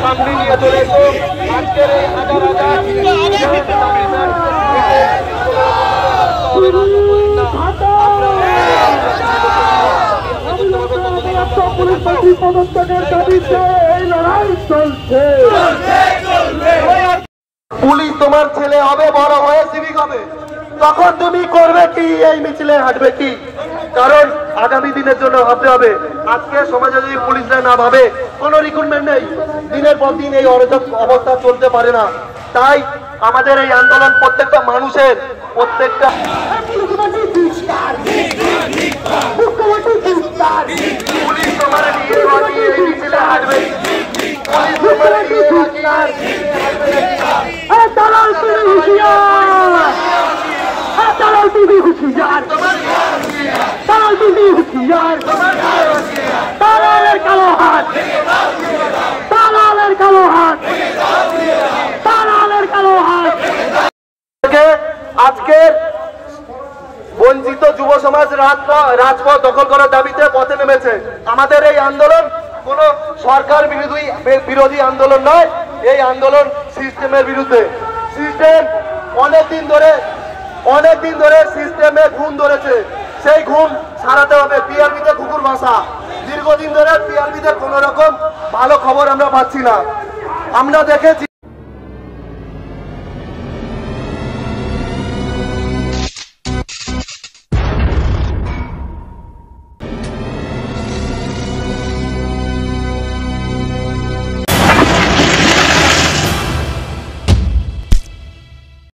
সামনে নিয়ে চলে এসো আজকের এই হাজার পুলিশ তোমার ছেলে হবে, বড় হয়ে সিভিক হবে, তখন তুমি করবে কি? এই মিছিলে হাঁটবে কি? কারণ আগামী দিনের জন্য ভাবতে হবে। আজকে সমাজে যদি পুলিশরা না ভাবে, কোনো রিক্রুটমেন্ট নেই, দিনের পর দিন এই অরাজক অবস্থা চলতে পারে না। তাই আমাদের এই আন্দোলন প্রত্যেকটা মানুষের, প্রত্যেকটা পুলিশ তোমার নিয়ে বানিয়ে এই মিছিলে হাঁটবে, পুলিশ তোমার নিয়ে আজকের বঞ্চিত যুব সমাজ রাজপথ দখল করার দাবিতে পথে নেমেছে। আমাদের এই আন্দোলন কোন সরকার বিরোধী আন্দোলন নয়, এই আন্দোলন সিস্টেমের বিরুদ্ধে। সিস্টেম অনেকদিন ধরে সিস্টেমে ঘুম ধরেছে, সেই ঘুম সারাতে হবে। পিআরবিতে কুকুর ভাষা, দীর্ঘদিন ধরে পিআরবিতে কোন রকম ভালো খবর আমরা পাচ্ছি না। আমরা দেখেছি